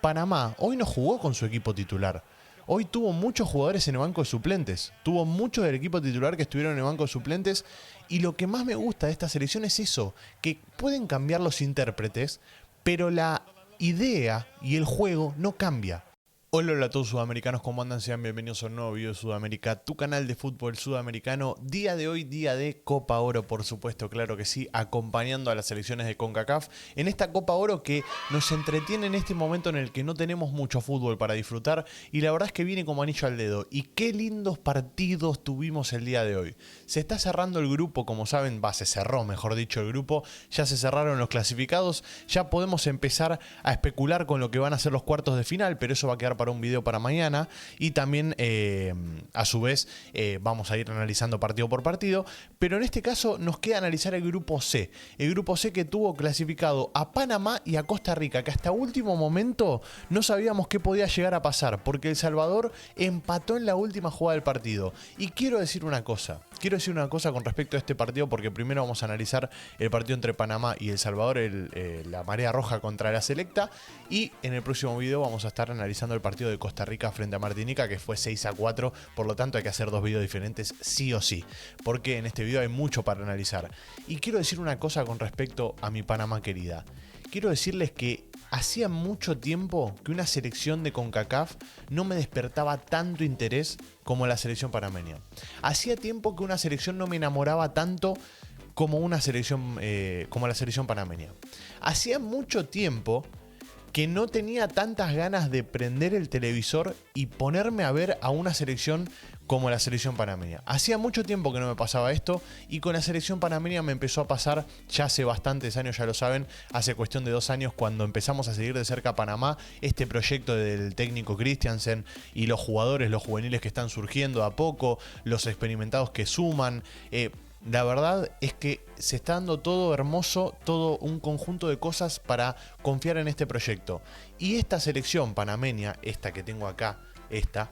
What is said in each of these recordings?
Panamá hoy no jugó con su equipo titular. Hoy tuvo muchos jugadores en el banco de suplentes. Tuvo muchos del equipo titular que estuvieron en el banco de suplentes. Y lo que más me gusta de esta selección es eso, que pueden cambiar los intérpretes, pero la idea y el juego no cambia. Hola, hola a todos sudamericanos, ¿cómo andan? Sean bienvenidos a un nuevo video de Sudamérica, tu canal de fútbol sudamericano. Día de hoy, día de Copa Oro, por supuesto, claro que sí, acompañando a las selecciones de CONCACAF en esta Copa Oro que nos entretiene en este momento en el que no tenemos mucho fútbol para disfrutar y la verdad es que viene como anillo al dedo. Y qué lindos partidos tuvimos el día de hoy. Se está cerrando el grupo, como saben, se cerró, mejor dicho, el grupo, ya se cerraron los clasificados, ya podemos empezar a especular con lo que van a ser los cuartos de final, pero eso va a quedar para un video para mañana y también a su vez vamos a ir analizando partido por partido, pero en este caso nos queda analizar el grupo C que tuvo clasificado a Panamá y a Costa Rica, que hasta último momento no sabíamos qué podía llegar a pasar porque El Salvador empató en la última jugada del partido. Y quiero decir una cosa con respecto a este partido, porque primero vamos a analizar el partido entre Panamá y El Salvador, la marea roja contra la selecta, y en el próximo video vamos a estar analizando el partido de Costa Rica frente a Martinica, que fue 6-4, por lo tanto hay que hacer dos videos diferentes sí o sí, porque en este video hay mucho para analizar. Y quiero decir una cosa con respecto a mi Panamá querida. Quiero decirles que hacía mucho tiempo que una selección de CONCACAF no me despertaba tanto interés como la selección panameña. Hacía tiempo que una selección no me enamoraba tanto como una selección como la selección panameña. Hacía mucho tiempo que no tenía tantas ganas de prender el televisor y ponerme a ver a una selección como la selección panameña. Hacía mucho tiempo que no me pasaba esto y con la selección panameña me empezó a pasar ya hace bastantes años, ya lo saben, hace cuestión de 2 años cuando empezamos a seguir de cerca a Panamá, este proyecto del técnico Christiansen y los jugadores, los juveniles que están surgiendo a poco, los experimentados que suman. La verdad es que se está dando todo hermoso, todo un conjunto de cosas para confiar en este proyecto. Y esta selección panameña, esta que tengo acá, está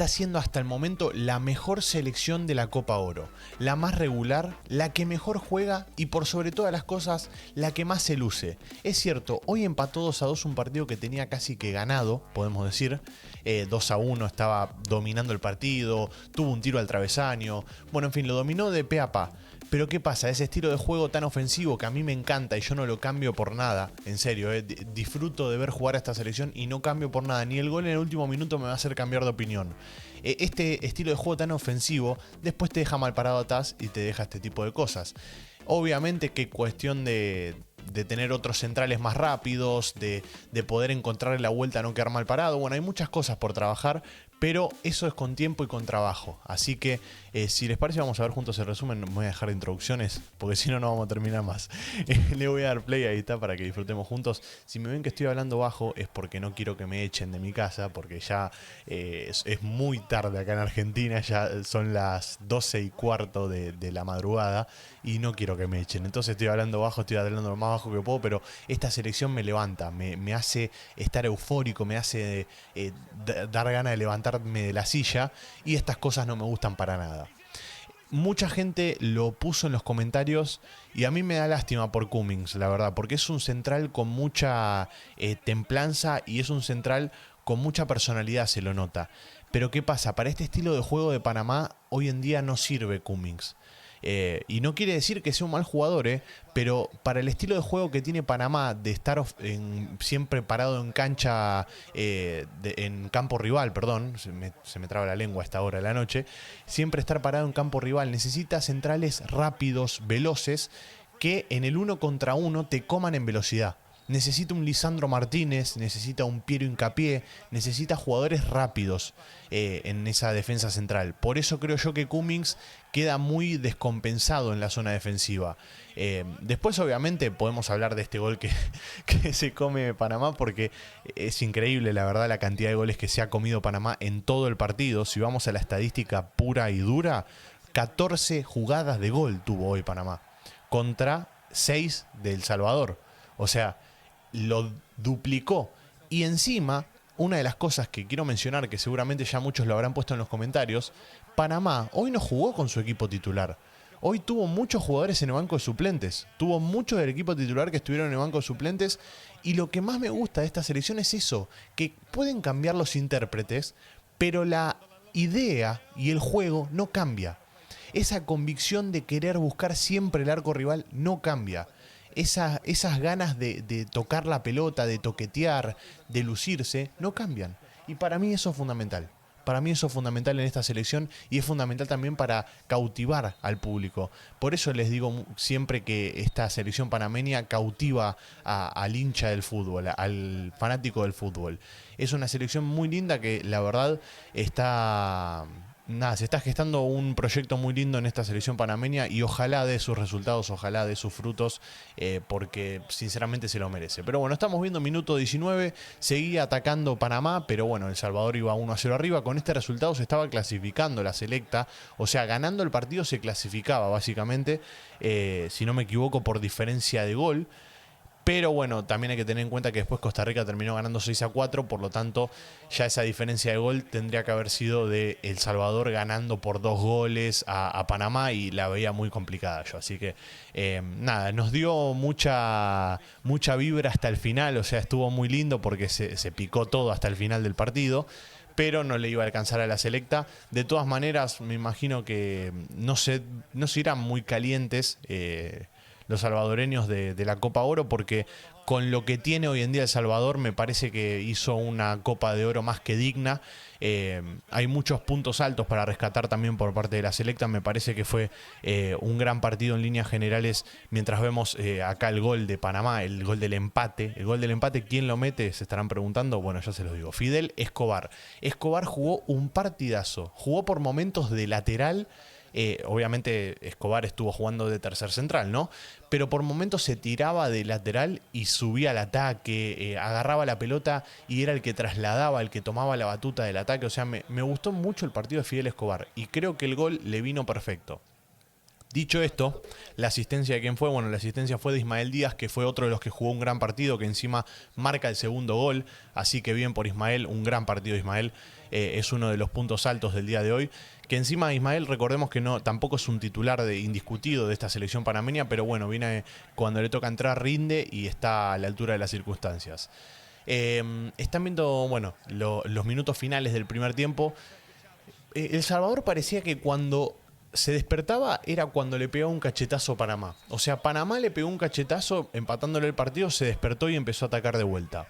siendo hasta el momento la mejor selección de la Copa Oro. La más regular, la que mejor juega y por sobre todas las cosas, la que más se luce. Es cierto, hoy empató 2-2 un partido que tenía casi que ganado, podemos decir. 2-1, estaba dominando el partido, tuvo un tiro al travesaño. Bueno, en fin, lo dominó de pe a pa. Pero ¿qué pasa? Ese estilo de juego tan ofensivo que a mí me encanta y yo no lo cambio por nada. En serio, disfruto de ver jugar a esta selección y no cambio por nada. Ni el gol en el último minuto me va a hacer cambiar de opinión. Este estilo de juego tan ofensivo después te deja mal parado atrás y te deja este tipo de cosas. Obviamente que cuestión de tener otros centrales más rápidos, de poder encontrar la vuelta a no quedar mal parado. Bueno, hay muchas cosas por trabajar, pero eso es con tiempo y con trabajo. Así que si les parece vamos a ver juntos el resumen. Me voy a dejar de introducciones porque si no, no vamos a terminar más. Le voy a dar play, ahí está, para que disfrutemos juntos. Si me ven que estoy hablando bajo es porque no quiero que me echen de mi casa, porque ya es muy tarde acá en Argentina, ya son las 12:15 de la madrugada y no quiero que me echen. Entonces estoy hablando bajo, estoy hablando lo más bajo que puedo, pero esta selección me levanta, me hace estar eufórico, me hace dar ganas de levantarme de la silla y estas cosas no me gustan para nada. Mucha gente lo puso en los comentarios y a mí me da lástima por Cummings, la verdad, porque es un central con mucha templanza y es un central con mucha personalidad, se lo nota. Pero ¿qué pasa? Para este estilo de juego de Panamá hoy en día no sirve Cummings. Y no quiere decir que sea un mal jugador, pero para el estilo de juego que tiene Panamá de estar siempre parado en cancha, en campo rival, perdón, se me traba la lengua a esta hora de la noche, siempre estar parado en campo rival, necesita centrales rápidos, veloces, que en el 1 contra 1 te coman en velocidad. Necesita un Lisandro Martínez, necesita un Piero Hincapié, necesita jugadores rápidos en esa defensa central. Por eso creo yo que Cummings queda muy descompensado en la zona defensiva. Después obviamente podemos hablar de este gol que se come Panamá, porque es increíble la verdad la cantidad de goles que se ha comido Panamá en todo el partido. Si vamos a la estadística pura y dura, 14 jugadas de gol tuvo hoy Panamá contra 6 de El Salvador. O sea, lo duplicó. Y encima, una de las cosas que quiero mencionar, que seguramente ya muchos lo habrán puesto en los comentarios, Panamá hoy no jugó con su equipo titular. Hoy tuvo muchos jugadores en el banco de suplentes. Tuvo muchos del equipo titular que estuvieron en el banco de suplentes. Y lo que más me gusta de esta selección es eso, que pueden cambiar los intérpretes, pero la idea y el juego no cambia. Esa convicción de querer buscar siempre el arco rival no cambia. Esas ganas de tocar la pelota, de toquetear, de lucirse, no cambian. Y para mí eso es fundamental. Para mí eso es fundamental en esta selección y es fundamental también para cautivar al público. Por eso les digo siempre que esta selección panameña cautiva al hincha del fútbol, al fanático del fútbol. Es una selección muy linda que la verdad se está gestando un proyecto muy lindo en esta selección panameña y ojalá dé sus resultados, ojalá dé sus frutos, porque sinceramente se lo merece. Pero bueno, estamos viendo minuto 19, seguía atacando Panamá, pero bueno, El Salvador iba 1-0 arriba. Con este resultado se estaba clasificando la selecta, o sea, ganando el partido se clasificaba básicamente, si no me equivoco, por diferencia de gol. Pero bueno, también hay que tener en cuenta que después Costa Rica terminó ganando 6-4, por lo tanto ya esa diferencia de gol tendría que haber sido de El Salvador ganando por 2 goles a Panamá y la veía muy complicada yo. Así que nada, nos dio mucha vibra hasta el final, o sea, estuvo muy lindo porque se picó todo hasta el final del partido. Pero no le iba a alcanzar a la selecta. De todas maneras, me imagino que no se irán muy calientes los salvadoreños de la Copa Oro, porque con lo que tiene hoy en día El Salvador me parece que hizo una Copa de Oro más que digna. Hay muchos puntos altos para rescatar también por parte de la selecta. Me parece que fue un gran partido en líneas generales. Mientras vemos acá el gol de Panamá, el gol del empate. El gol del empate, ¿quién lo mete? Se estarán preguntando. Bueno, ya se los digo. Fidel Escobar. Escobar jugó un partidazo. Jugó por momentos de lateral. Obviamente Escobar estuvo jugando de tercer central, ¿no? Pero por momentos se tiraba de lateral y subía al ataque, agarraba la pelota y era el que trasladaba, el que tomaba la batuta del ataque. O sea, me gustó mucho el partido de Fidel Escobar y creo que el gol le vino perfecto. Dicho esto, la asistencia de quién fue, bueno, la asistencia fue de Ismael Díaz, que fue otro de los que jugó un gran partido, que encima marca el segundo gol, así que bien por Ismael, un gran partido de Ismael, es uno de los puntos altos del día de hoy, que encima Ismael, recordemos que tampoco es un titular indiscutido de esta selección panameña, pero bueno, viene cuando le toca entrar, rinde y está a la altura de las circunstancias. Están viendo, bueno, los minutos finales del primer tiempo. El Salvador parecía que cuando se despertaba era cuando le pegó un cachetazo a Panamá. O sea, Panamá le pegó un cachetazo empatándole el partido, se despertó y empezó a atacar de vuelta.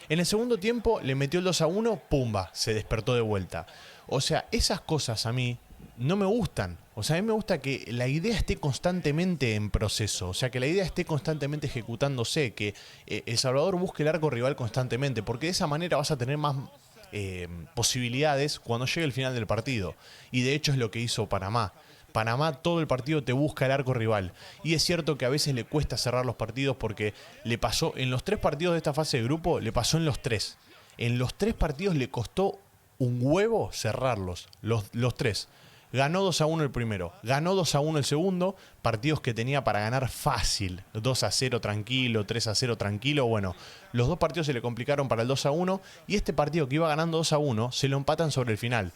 En el segundo tiempo le metió el 2-1, pumba, se despertó de vuelta. O sea, esas cosas a mí no me gustan. O sea, a mí me gusta que la idea esté constantemente en proceso. O sea, que la idea esté constantemente ejecutándose, que El Salvador busque el arco rival constantemente, porque de esa manera vas a tener más posibilidades cuando llegue el final del partido. Y de hecho es lo que hizo Panamá. Panamá todo el partido te busca el arco rival. Y es cierto que a veces le cuesta cerrar los partidos porque le pasó en los 3 partidos de esta fase de grupo, le pasó en los 3. En los 3 partidos le costó un huevo cerrarlos, los 3. Ganó 2-1 el primero, ganó 2-1 el segundo, partidos que tenía para ganar fácil, 2-0 tranquilo, 3-0 tranquilo. Bueno, los 2 partidos se le complicaron para el 2-1 y este partido que iba ganando 2-1 se lo empatan sobre el final.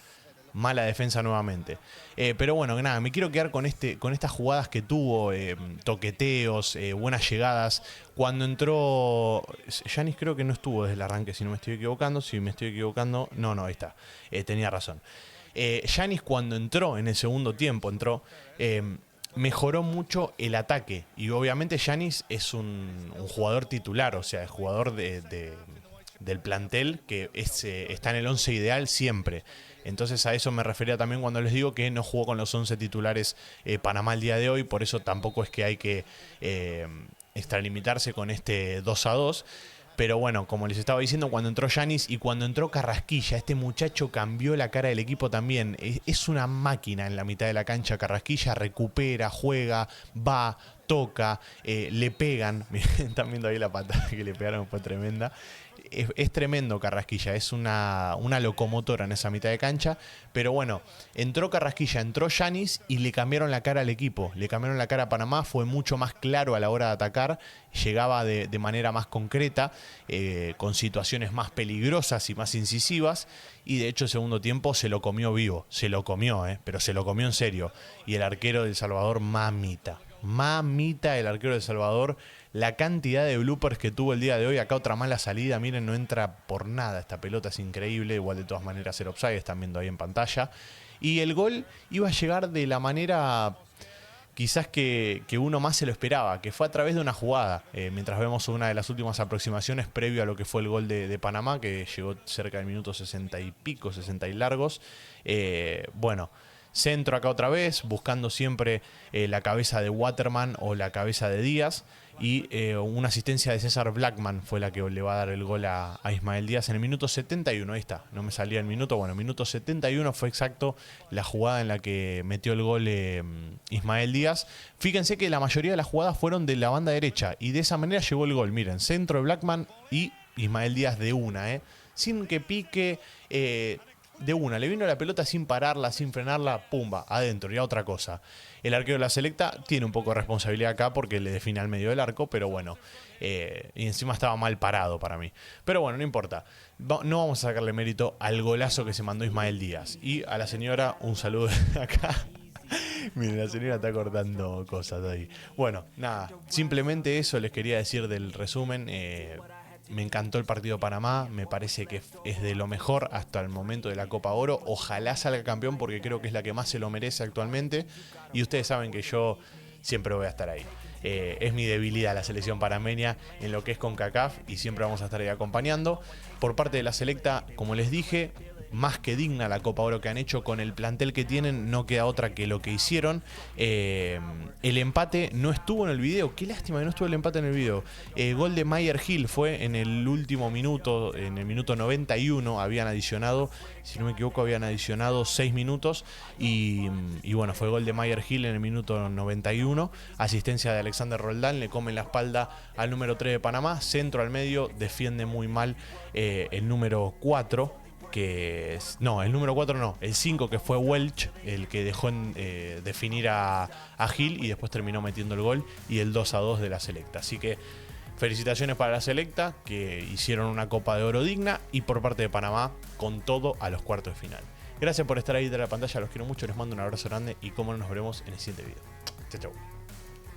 Mala defensa nuevamente. Pero bueno, nada, me quiero quedar con estas jugadas que tuvo, toqueteos, buenas llegadas. Cuando entró Yanis, creo que no estuvo desde el arranque, si no me estoy equivocando. Si me estoy equivocando, no, ahí está. Tenía razón. Yanis cuando entró en el segundo tiempo, mejoró mucho el ataque. Y obviamente Yanis es un jugador titular, o sea, es jugador del plantel que está en el 11 ideal siempre. Entonces a eso me refería también cuando les digo que no jugó con los 11 titulares Panamá el día de hoy. Por eso tampoco es que hay que extralimitarse con este 2-2. Pero bueno, como les estaba diciendo, cuando entró Yanis y cuando entró Carrasquilla, este muchacho cambió la cara del equipo también. Es una máquina en la mitad de la cancha. Carrasquilla recupera, juega, va, toca, le pegan. Miren, están viendo ahí la patada que le pegaron, fue tremenda. Es tremendo Carrasquilla, es una locomotora en esa mitad de cancha, pero bueno, entró Carrasquilla, entró Giannis y le cambiaron la cara al equipo, le cambiaron la cara a Panamá, fue mucho más claro a la hora de atacar, llegaba de manera más concreta, con situaciones más peligrosas y más incisivas, y de hecho el segundo tiempo se lo comió vivo, se lo comió, pero se lo comió en serio, y el arquero de El Salvador, mamita el arquero de El Salvador, la cantidad de bloopers que tuvo el día de hoy. Acá otra mala salida, miren, no entra por nada, esta pelota es increíble, igual de todas maneras era offside, están viendo ahí en pantalla, y el gol iba a llegar de la manera quizás que uno más se lo esperaba, que fue a través de una jugada, mientras vemos una de las últimas aproximaciones previo a lo que fue el gol de Panamá, que llegó cerca del minuto 60 y pico, 60 y largos. Bueno, centro acá otra vez, buscando siempre la cabeza de Waterman o la cabeza de Díaz, y una asistencia de César Blackman fue la que le va a dar el gol a Ismael Díaz en el minuto 71, ahí está, no me salía el minuto, bueno, minuto 71 fue exacto la jugada en la que metió el gol Ismael Díaz. Fíjense que la mayoría de las jugadas fueron de la banda derecha, y de esa manera llegó el gol, miren, centro de Blackman y Ismael Díaz de una, sin que pique, de una, le vino la pelota sin pararla, sin frenarla, pumba, adentro, ya otra cosa. El arquero de la Selecta tiene un poco de responsabilidad acá porque le define al medio del arco, pero bueno, y encima estaba mal parado para mí. Pero bueno, no importa, no vamos a sacarle mérito al golazo que se mandó Ismael Díaz. Y a la señora, un saludo de acá. Miren, la señora está cortando cosas ahí. Bueno, nada, simplemente eso les quería decir del resumen. Me encantó el partido de Panamá, me parece que es de lo mejor hasta el momento de la Copa Oro. Ojalá salga campeón porque creo que es la que más se lo merece actualmente. Y ustedes saben que yo siempre voy a estar ahí. Es mi debilidad la selección panameña en lo que es CONCACAF y siempre vamos a estar ahí acompañando. Por parte de la Selecta, como les dije, más que digna la Copa Oro que han hecho con el plantel que tienen, no queda otra que lo que hicieron. El empate no estuvo en el video, qué lástima que no estuvo el empate en el video. Gol de Mayer Hill fue en el último minuto, en el minuto 91, habían adicionado, si no me equivoco, habían adicionado 6 minutos y bueno, fue gol de Mayer Hill en el minuto 91, asistencia de Alexander Roldán, le come la espalda al número 3 de Panamá, centro al medio, defiende muy mal el número 4, el número 4 no, el 5 que fue Welch, el que dejó definir a Gil y después terminó metiendo el gol y el 2-2 de la Selecta. Así que felicitaciones para la Selecta, que hicieron una Copa de Oro digna, y por parte de Panamá, con todo a los cuartos de final. Gracias por estar ahí de la pantalla, los quiero mucho, les mando un abrazo grande y como no, nos veremos en el siguiente video. Chau, chau.